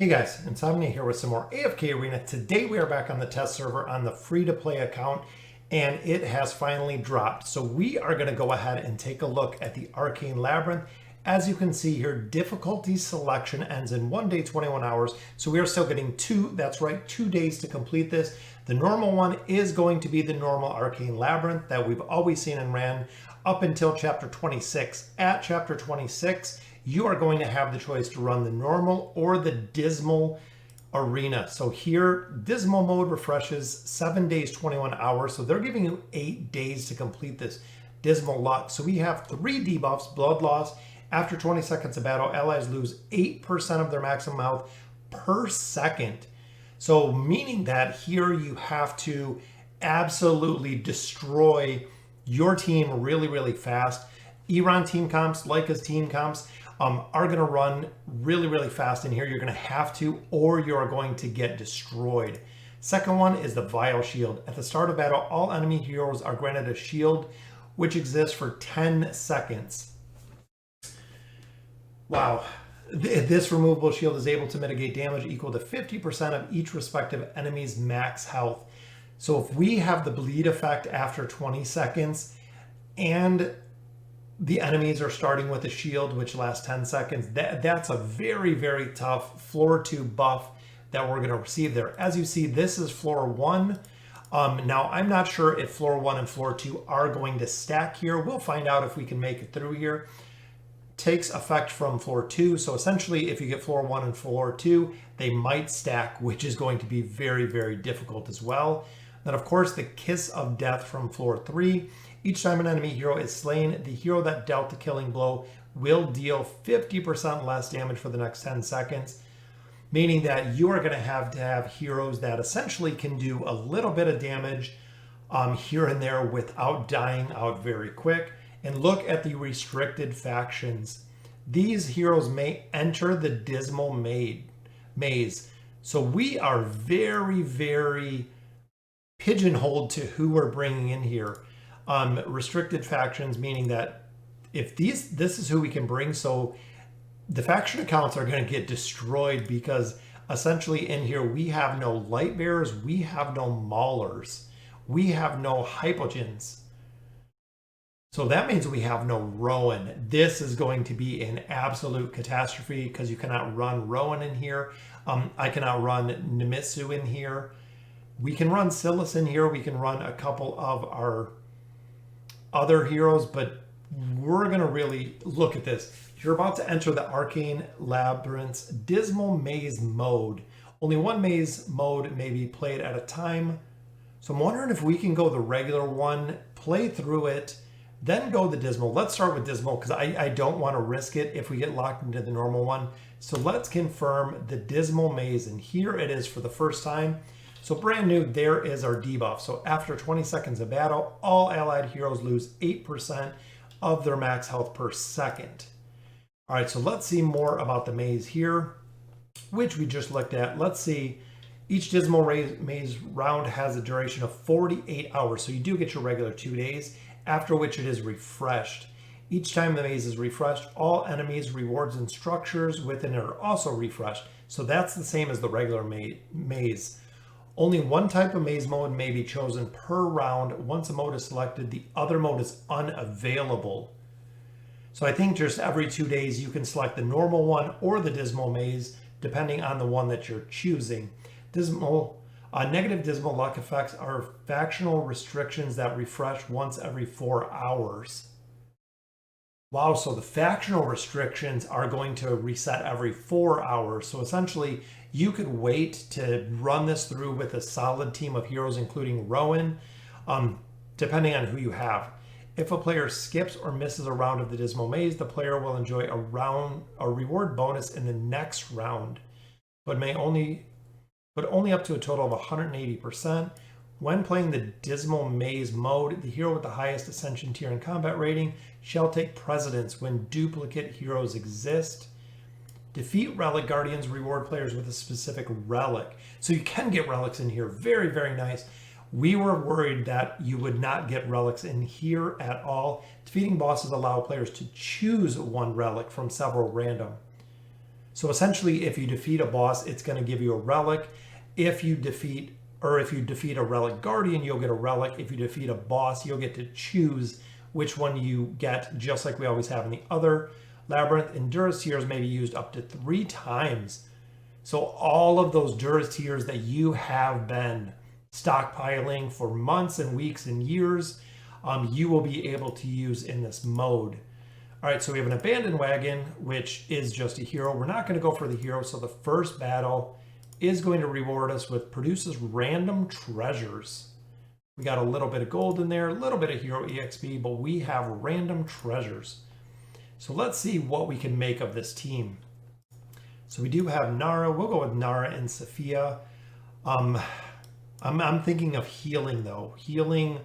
Hey guys, Insomnia here with some more AFK Arena. Today we are back on the test server on the free-to-play account, and it has finally dropped. So we are going to go ahead and take a look at the Arcane Labyrinth. As you can see here, difficulty selection ends in 1 day, 21 hours. So we are still getting that's right, 2 days to complete this. The normal one is going to be the normal Arcane Labyrinth that we've always seen and ran up until chapter 26. At chapter 26, you are going to have the choice to run the normal or the dismal arena. So here, dismal mode refreshes 7 days, 21 hours. So they're giving you 8 days to complete this dismal luck. So we have 3 debuffs: blood loss. After 20 seconds of battle, allies lose 8% of their maximum health per second. So meaning that here you have to absolutely destroy your team really, really fast. Iran team comps, Leica's team comps, are going to run really, really fast in here. You're going to have to, or you're going to get destroyed. Second one is the Vile Shield. At the start of battle, all enemy heroes are granted a shield, which exists for 10 seconds. Wow. This removable shield is able to mitigate damage equal to 50% of each respective enemy's max health. So if we have the bleed effect after 20 seconds and the enemies are starting with a shield which lasts 10 seconds, that's a very, very tough floor 2 buff that we're going to receive there. As you see, this is floor 1. Now, I'm not sure if floor 1 and floor 2 are going to stack here. We'll find out if we can make it through here. Takes effect from floor 2. So essentially, if you get floor 1 and floor 2, they might stack, which is going to be very, very difficult as well. Then, of course, the Kiss of Death from floor 3. Each time an enemy hero is slain, the hero that dealt the killing blow will deal 50% less damage for the next 10 seconds, meaning that you are going to have heroes that essentially can do a little bit of damage here and there without dying out very quick. And look at the restricted factions. These heroes may enter the Dismal Maze. So we are very, very pigeonholed to who we're bringing in here. Restricted factions, meaning that if this is who we can bring, so the faction accounts are going to get destroyed because essentially in here we have no light bearers, we have no maulers, we have no hypogens. So that means we have no Rowan. This is going to be an absolute catastrophe because you cannot run Rowan in here. I cannot run Nemitsu in here. We can run Silas in here. We can run a couple of our other heroes, but we're going to really look at this. You're about to enter the Arcane Labyrinth's Dismal Maze mode. Only one maze mode may be played at a time. So I'm wondering if we can go the regular one, play through it, then go the Dismal. Let's start with Dismal because I don't want to risk it if we get locked into the normal one. So let's confirm the Dismal Maze, and here it is for the first time. So brand new, there is our debuff. So after 20 seconds of battle, all allied heroes lose 8% of their max health per second. All right, so let's see more about the maze here, which we just looked at. Let's see. Each Dismal Maze round has a duration of 48 hours. So you do get your regular 2 days, after which it is refreshed. Each time the maze is refreshed, all enemies, rewards, and structures within it are also refreshed. So that's the same as the regular maze. Only one type of maze mode may be chosen per round. Once a mode is selected, the other mode is unavailable. So I think just every 2 days you can select the normal one or the Dismal Maze, depending on the one that you're choosing. Negative dismal luck effects are factional restrictions that refresh once every 4 hours. Wow, so the factional restrictions are going to reset every 4 hours. So essentially, you could wait to run this through with a solid team of heroes, including Rowan, depending on who you have. If a player skips or misses a round of the Dismal Maze, the player will enjoy a reward bonus in the next round, but only up to a total of 180%. When playing the Dismal Maze mode, the hero with the highest Ascension tier and combat rating shall take precedence when duplicate heroes exist. Defeat Relic Guardians, reward players with a specific relic. So you can get relics in here. Very, very nice. We were worried that you would not get relics in here at all. Defeating bosses allow players to choose one relic from several random. So essentially, if you defeat a boss, it's going to give you a relic. If you defeat a relic guardian, you'll get a relic. If you defeat a boss, you'll get to choose which one you get, just like we always have in the other labyrinth. And Duras Tears may be used up to 3 times. So all of those Duras Tears that you have been stockpiling for months and weeks and years, you will be able to use in this mode. All right, so we have an abandoned wagon, which is just a hero. We're not going to go for the hero, so the first battle is going to reward us with produces random treasures. We got a little bit of gold in there, a little bit of hero EXP, but we have random treasures. So let's see what we can make of this team. So we do have Nara. We'll go with Nara and Sophia. I'm thinking of healing, though. Healing,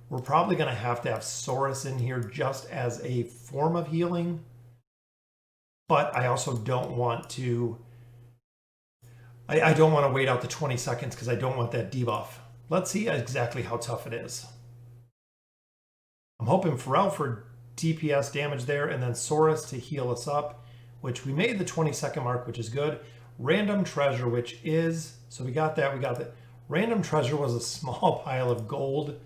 we're probably going to have Soros in here just as a form of healing. But I also don't want to... I don't want to wait out the 20 seconds because I don't want that debuff. Let's see exactly how tough it is. I'm hoping Pharrell for DPS damage there, and then Soros to heal us up, which we made the 20-second mark, which is good. Random treasure, which is... So we got that. Random treasure was a small pile of gold.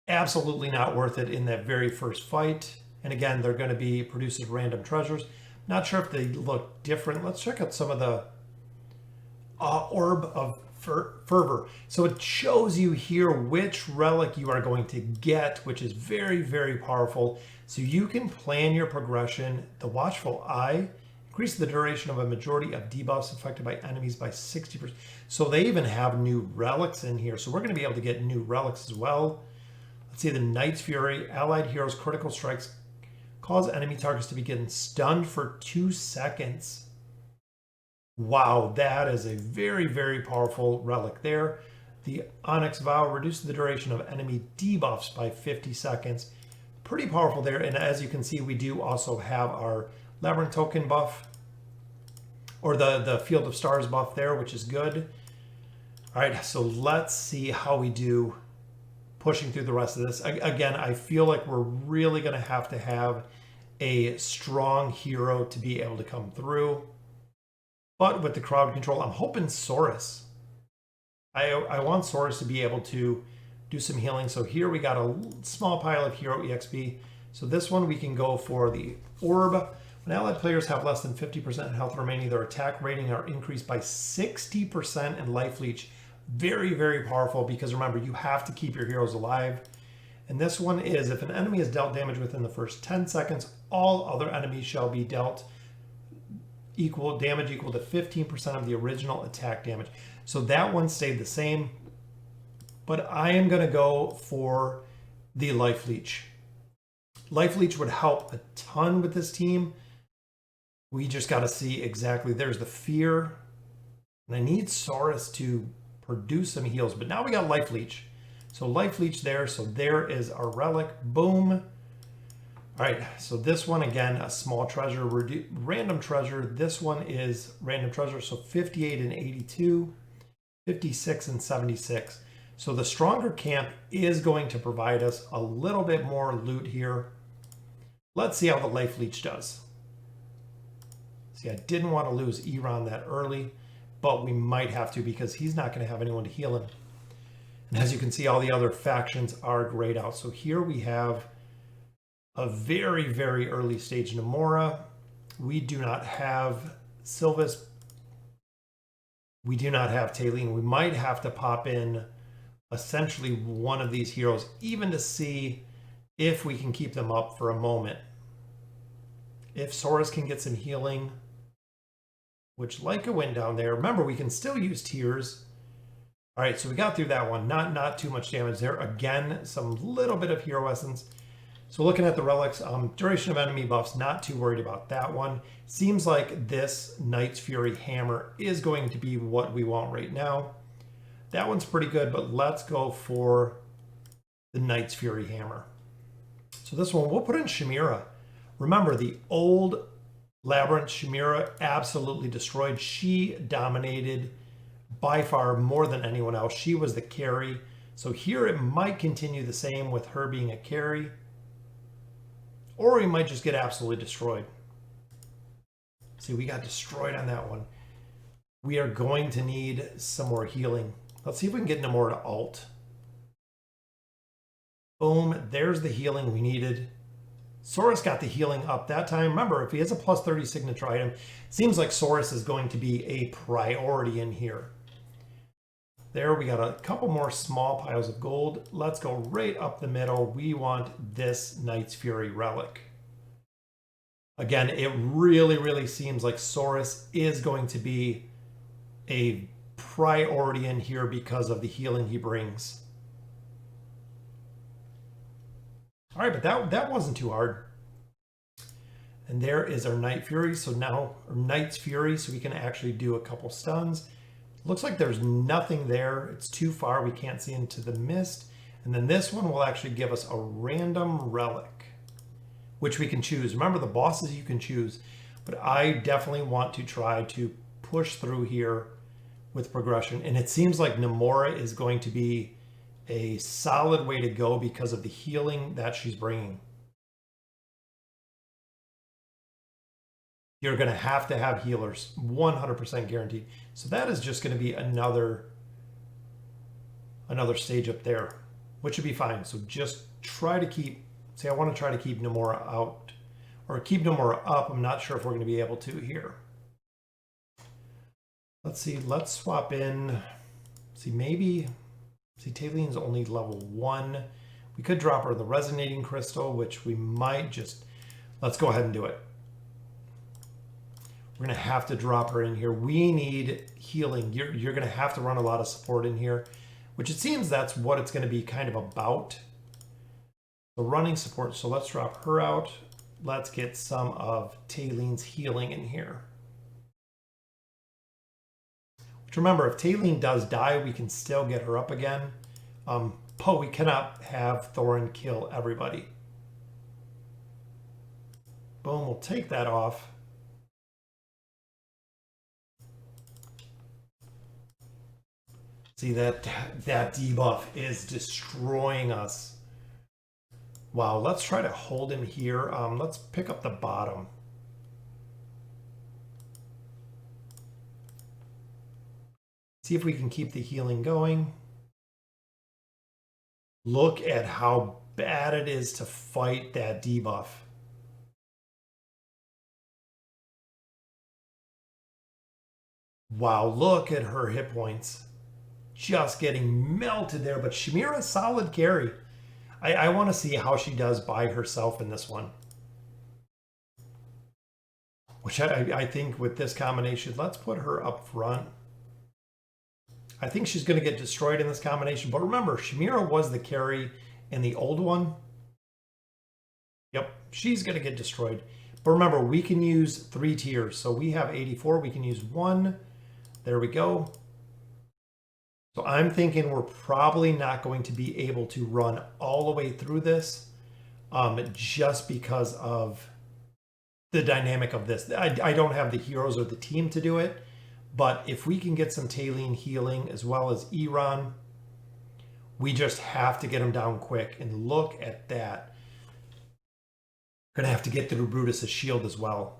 Absolutely not worth it in that very first fight. And again, they're going to be produces random treasures. Not sure if they look different. Let's check out some of the Orb of Fervor. So it shows you here which relic you are going to get, which is very, very powerful. So you can plan your progression. The Watchful Eye increases the duration of a majority of debuffs affected by enemies by 60%. So they even have new relics in here. So we're going to be able to get new relics as well. Let's see, the Knight's Fury. Allied heroes' critical strikes cause enemy targets to begin stunned for 2 seconds. Wow, that is a very, very powerful relic there. The Onyx Vow reduces the duration of enemy debuffs by 50 seconds. Pretty powerful there. And as you can see, we do also have our Labyrinth Token buff, or the Field of Stars buff there, which is good. All right, so let's see how we do pushing through the rest of this. Again, I feel like we're really going to have a strong hero to be able to come through. But with the crowd control, I'm hoping Soros. I want Soros to be able to do some healing. So here we got a small pile of hero EXP. So this one we can go for the Orb. When allied players have less than 50% health remaining, their attack rating are increased by 60% in Life Leech. Very, very powerful because remember, you have to keep your heroes alive. And this one is, if an enemy is dealt damage within the first 10 seconds, all other enemies shall be dealt damage equal to 15% of the original attack damage. So that one stayed the same, but I am going to go for the Life Leech. Life Leech would help a ton with this team. We just got to see exactly. There's the Fear, and I need Soros to produce some heals, but now we got Life Leech. So Life Leech there, so there is our relic. Boom. All right, so this one, again, a small treasure, random treasure. This one is random treasure, so 58 and 82, 56 and 76. So the stronger camp is going to provide us a little bit more loot here. Let's see how the Life Leech does. See, I didn't want to lose Eron that early, but we might have to because he's not going to have anyone to heal him. And as you can see, all the other factions are grayed out. So here we have a very, very early stage Namora. We do not have Sylvis. We do not have Taylene. We might have to pop in essentially one of these heroes, even to see if we can keep them up for a moment. If Soros can get some healing, which Leica went down there. Remember, we can still use Tears. All right, so we got through that one. Not too much damage there. Again, some little bit of hero essence. So looking at the relics, duration of enemy buffs, not too worried about that one. Seems like this Knight's Fury hammer is going to be what we want right now. That one's pretty good, but let's go for the Knight's Fury hammer. So this one, we'll put in Shamira. Remember, the old Labyrinth Shamira absolutely destroyed. She dominated by far more than anyone else. She was the carry. So here it might continue the same with her being a carry. Or he might just get absolutely destroyed. See, we got destroyed on that one. We are going to need some more healing. Let's see if we can get Namora to alt. Boom, there's the healing we needed. Saurus got the healing up that time. Remember, if he has a plus 30 signature item, seems like Saurus is going to be a priority in here. There, we got a couple more small piles of gold. Let's go right up the middle. We want this Knight's Fury relic. Again, it really seems like Saurus is going to be a priority in here because of the healing he brings. All right, but that wasn't too hard. And there is our Night Fury. So now, or Knight's Fury, so we can actually do a couple stuns. Looks like there's nothing there. It's too far. We can't see into the mist. And then this one will actually give us a random relic, which we can choose. Remember, the bosses you can choose, but I definitely want to try to push through here with progression. And it seems like Namora is going to be a solid way to go because of the healing that she's bringing. You're going to have healers, 100% guaranteed. So that is just going to be another stage up there, which would be fine. So just try to keep, say I want to try to keep Namora out, or keep Namora up. I'm not sure if we're going to be able to here. Let's see, let's swap in, see Tayleen's only level 1. We could drop her the resonating crystal, which we might just, let's go ahead and do it. We're going to have to drop her in here. We need healing. You're going to have to run a lot of support in here, which it seems that's what it's going to be kind of about. The running support. So let's drop her out. Let's get some of Tayleen's healing in here. Which remember, if Tayleen does die, we can still get her up again. But we cannot have Thorin kill everybody. Boom, we'll take that off. See, that debuff is destroying us. Wow, let's try to hold him here. Let's pick up the bottom. See if we can keep the healing going. Look at how bad it is to fight that debuff. Wow, look at her hit points. Just getting melted there, but Shamira's solid carry. I want to see how she does by herself in this one. Which I think with this combination, let's put her up front. I think she's going to get destroyed in this combination, but remember, Shamira was the carry in the old one. Yep, she's going to get destroyed. But remember, we can use 3 tiers. So we have 84, we can use 1. There we go. So I'm thinking we're probably not going to be able to run all the way through this just because of the dynamic of this. I don't have the heroes or the team to do it, but if we can get some Tayleen healing as well as Iran, we just have to get them down quick. And look at that. We're going to have to get through Brutus's shield as well.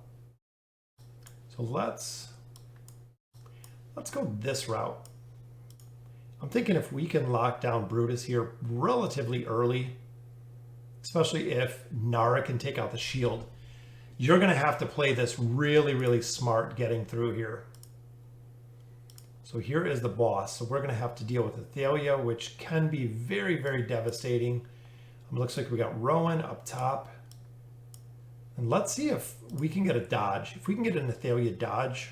So let's go this route. I'm thinking if we can lock down Brutus here relatively early, especially if Nara can take out the shield, you're going to have to play this really smart getting through here. So here is the boss. So we're going to have to deal with Athalia, which can be very devastating. Looks like we got Rowan up top. And let's see if we can get a dodge. If we can get an Athalia dodge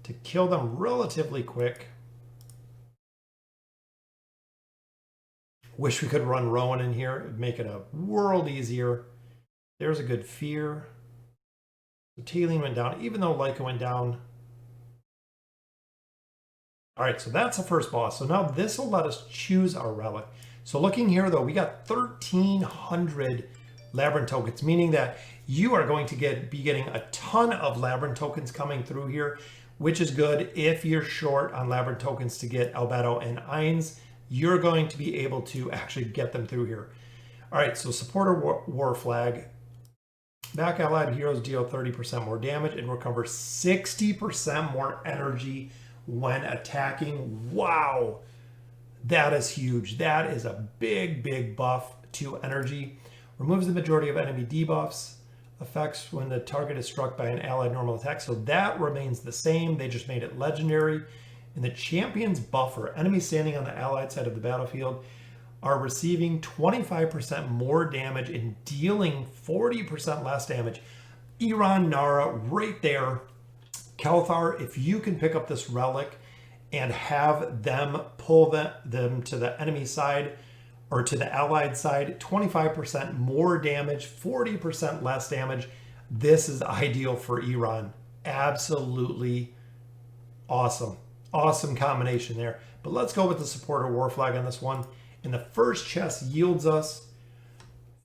to kill them relatively quick. Wish we could run Rowan in here. It'd make it a world easier. There's a good fear. So Tayleen went down, even though Leica went down. All right, so that's the first boss. So now this will let us choose our relic. So looking here, though, we got 1,300 Labyrinth tokens, meaning that you are going to be getting a ton of Labyrinth tokens coming through here, which is good. If you're short on Labyrinth tokens to get Albedo and Ainz, you're going to be able to actually get them through here. All right, so supporter war flag. Back allied heroes deal 30% more damage and recover 60% more energy when attacking. Wow, that is huge. That is a big, big buff to energy. Removes the majority of enemy debuffs. Effects when the target is struck by an allied normal attack. So that remains the same. They just made it legendary. In the champion's buffer, enemies standing on the allied side of the battlefield are receiving 25% more damage and dealing 40% less damage. Iran, Nara, right there. Kelthar, if you can pick up this relic and have them pull them to the enemy side or to the allied side, 25% more damage, 40% less damage. This is ideal for Iran. Absolutely awesome. Awesome combination there. But let's go with the supporter war flag on this one. And the first chest yields us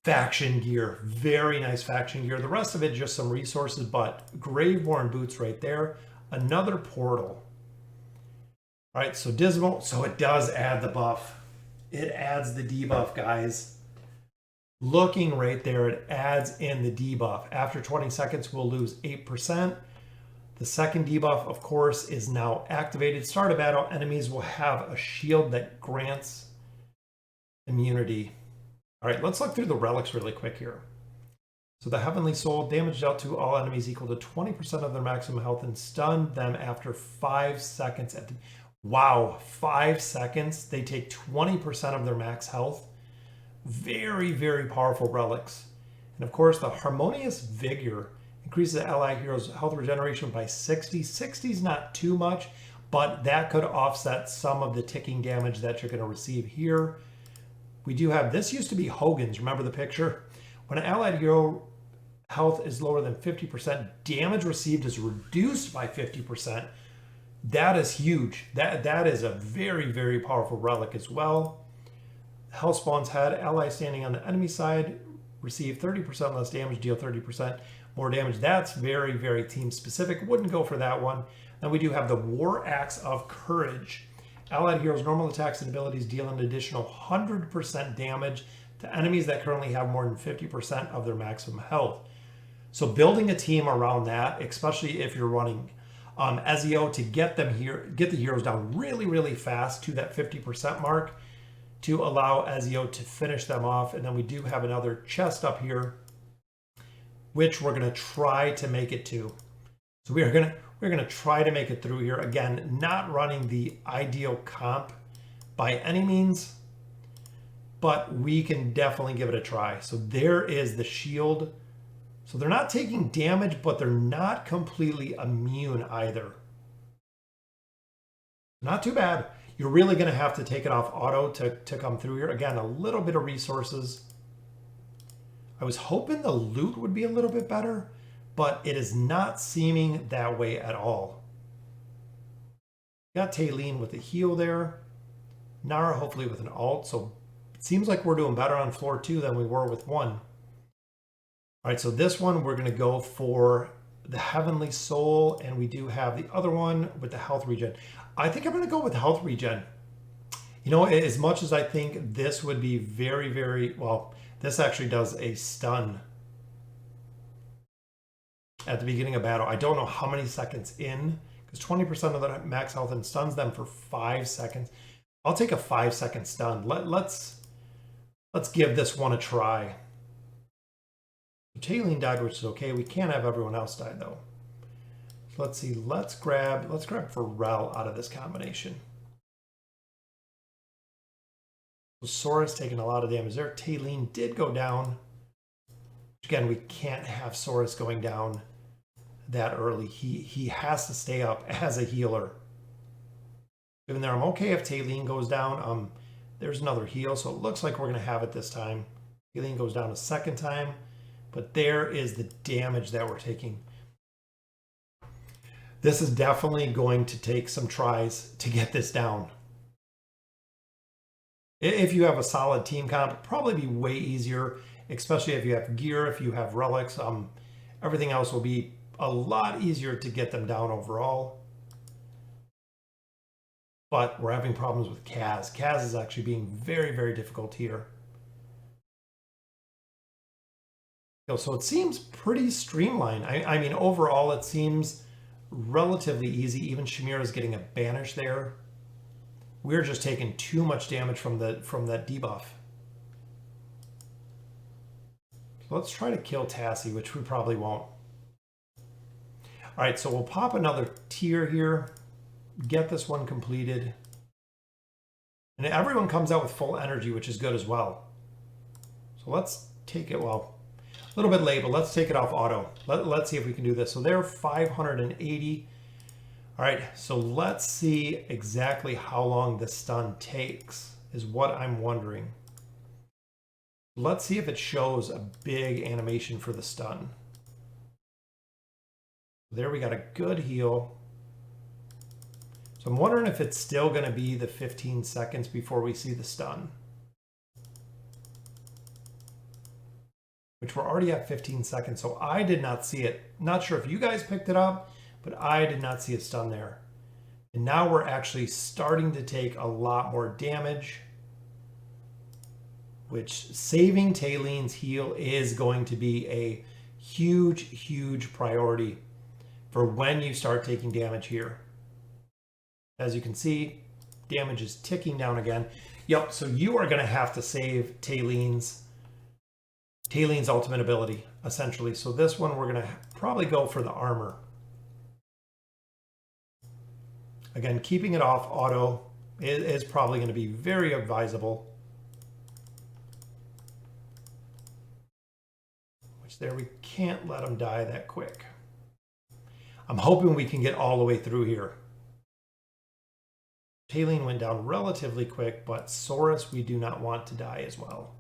faction gear. Very nice faction gear. The rest of it just some resources, but Graveborn boots right there. Another portal. All right, so Dismal. So it does add the buff. It adds the debuff, guys. Looking right there, it adds in the debuff. After 20 seconds, we'll lose 8%. The second debuff, of course, is now activated. Start a battle, enemies will have a shield that grants immunity. All right, let's look through the relics really quick here. So the Heavenly Soul, damage dealt to all enemies equal to 20% of their maximum health and stun them after 5 seconds. Wow, 5 seconds. They take 20% of their max health. Very, very powerful relics. And of course, the Harmonious Vigor increases the allied hero's health regeneration by 60. 60 is not too much, but that could offset some of the ticking damage that you're going to receive here. We do have, this used to be Hogan's, remember the picture? When an allied hero health is lower than 50%, damage received is reduced by 50%. That is huge. That is a very, very powerful relic as well. Hellspawn's Head, allies standing on the enemy side receive 30% less damage, deal 30% more damage. That's very, very team specific. Wouldn't go for that one. Then we do have the War Axe of Courage. Allied heroes' normal attacks and abilities deal an additional 100% damage to enemies that currently have more than 50% of their maximum health. So building a team around that, especially if you're running Ezio, to get the heroes down really, really fast to that 50% mark to allow Ezio to finish them off. And then we do have another chest up here, which we're going to try to make it to. So we're going to try to make it through here. Again, not running the ideal comp by any means, but we can definitely give it a try. So there is the shield. So they're not taking damage, but they're not completely immune either. Not too bad. You're really going to have to take it off auto to come through here. Again, a little bit of resources. I was hoping the loot would be a little bit better, but it is not seeming that way at all. Got Taylene with a heal there. Nara hopefully with an alt. So it seems like we're doing better on floor 2 than we were with 1. All right, so this one we're going to go for the Heavenly Soul, and we do have the other one with the health regen. I think I'm going to go with health regen. You know, as much as I think this would be very, very, well, this actually does a stun at the beginning of battle. I don't know how many seconds in, because 20% of the max health and stuns them for 5 seconds. I'll take a 5-second stun. Let's give this one a try. Taylene died, which is okay. We can't have everyone else die though. So let's see. Let's grab Pharrell out of this combination. So Sora's taking a lot of damage there. Taylene did go down. Again, we can't have Sora's going down that early. He has to stay up as a healer. Even there, I'm okay if Taylene goes down. There's another heal, so it looks like we're going to have it this time. Taylene goes down a second time. But there is the damage that we're taking. This is definitely going to take some tries to get this down. If you have a solid team comp, it'll probably be way easier, especially if you have gear, if you have relics. Everything else will be a lot easier to get them down overall. But we're having problems with Kaz. Kaz is actually being very, very difficult here. So it seems pretty streamlined. I mean, overall, it seems relatively easy. Even Shamira is getting a banish there. We're just taking too much damage from that debuff. So let's try to kill Tassie, which we probably won't. All right, so we'll pop another tier here, get this one completed. And everyone comes out with full energy, which is good as well. So let's take it, well, a little bit late, but let's take it off auto. Let's see if we can do this. So they're 580. All right, so let's see exactly how long the stun takes is what I'm wondering. Let's see if it shows a big animation for the stun. There we got a good heal. So I'm wondering if it's still going to be the 15 seconds before we see the stun. Which we're already at 15 seconds, so I did not see it. Not sure if you guys picked it up, but I did not see a stun there. And now we're actually starting to take a lot more damage, which saving Tayleen's heal is going to be a huge, huge priority for when you start taking damage here. As you can see, damage is ticking down again. Yep, so you are going to have to save Tayleen's ultimate ability, essentially. So this one, we're going to probably go for the armor. Again, keeping it off auto is probably going to be very advisable. Which there, we can't let him die that quick. I'm hoping we can get all the way through here. Tayleen went down relatively quick, but Saurus we do not want to die as well.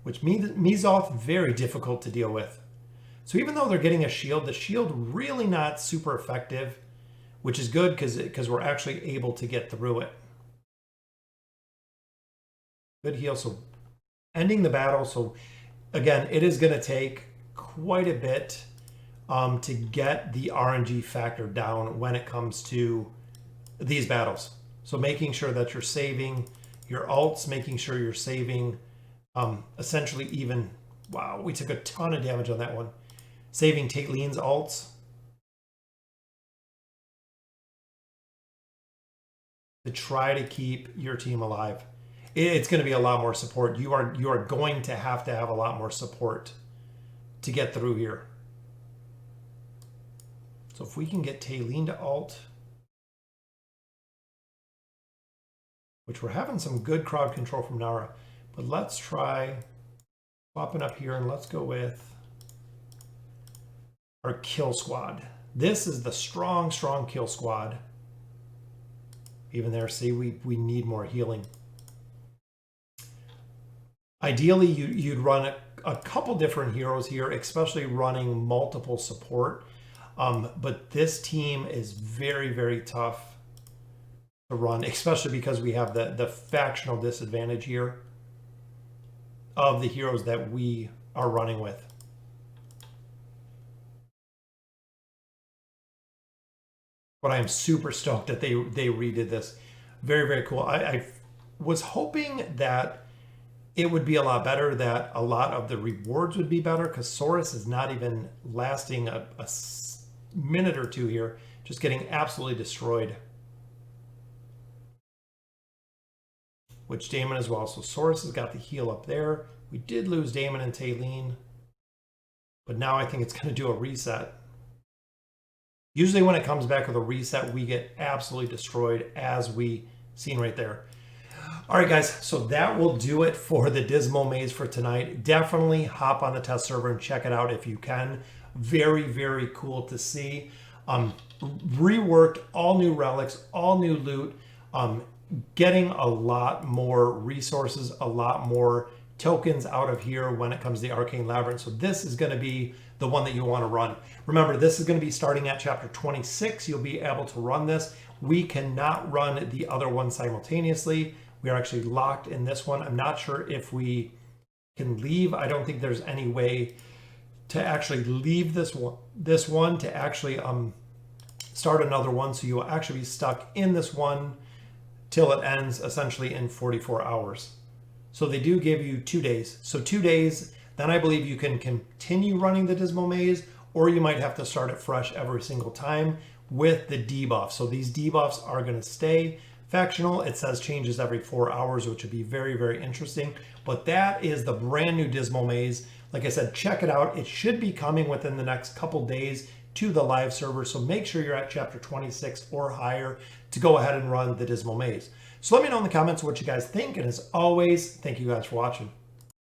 Which Mizoth, very difficult to deal with. So even though they're getting a shield, the shield really not super effective, which is good because we're actually able to get through it. Good heal. So ending the battle. So again, it is going to take quite a bit to get the RNG factor down when it comes to these battles. So making sure that you're saving your ults, making sure you're saving essentially even, wow, we took a ton of damage on that one. Saving Tayleen's ults. To try to keep your team alive. It's going to be a lot more support. You are going to have a lot more support to get through here. So if we can get Tayleen to ult, which we're having some good crowd control from Nara, but let's try popping up here and let's go with our kill squad. This is the strong kill squad. Even there, see, we need more healing. Ideally, you'd run a couple different heroes here, especially running multiple support. But this team is very, very tough to run, especially because we have the factional disadvantage here of the heroes that we are running with. But I am super stoked that they redid this. Very, very cool. I was hoping that it would be a lot better, that a lot of the rewards would be better, because Saurus is not even lasting a minute or two here, just getting absolutely destroyed. Which Damon as well. So Saurus has got the heal up there. We did lose Damon and Tayleen, but now I think it's going to do a reset. Usually when it comes back with a reset, we get absolutely destroyed, as we seen right there. All right, guys, so that will do it for the Dismal Maze for tonight. Definitely hop on the test server and check it out if you can. Very, very cool to see. Reworked, all new relics, all new loot, getting a lot more resources, a lot more tokens out of here when it comes to the Arcane Labyrinth. So this is going to be the one that you want to run. Remember, this is going to be starting at chapter 26. You'll be able to run this. We cannot run the other one simultaneously. We are actually locked in this one. I'm not sure if we can leave. I don't think there's any way to actually leave this one to actually start another one. So you will actually be stuck in this one till it ends, essentially in 44 hours. So they do give you 2 days. So 2 days, then I believe you can continue running the Dismal Maze, or you might have to start it fresh every single time with the debuff. So these debuffs are going to stay. Factional, it says changes every 4 hours, which would be very, very interesting. But that is the brand new Dismal Maze. Like I said, check it out. It should be coming within the next couple days to the live server. So make sure you're at chapter 26 or higher to go ahead and run the Dismal Maze. So let me know in the comments what you guys think. And as always, thank you guys for watching.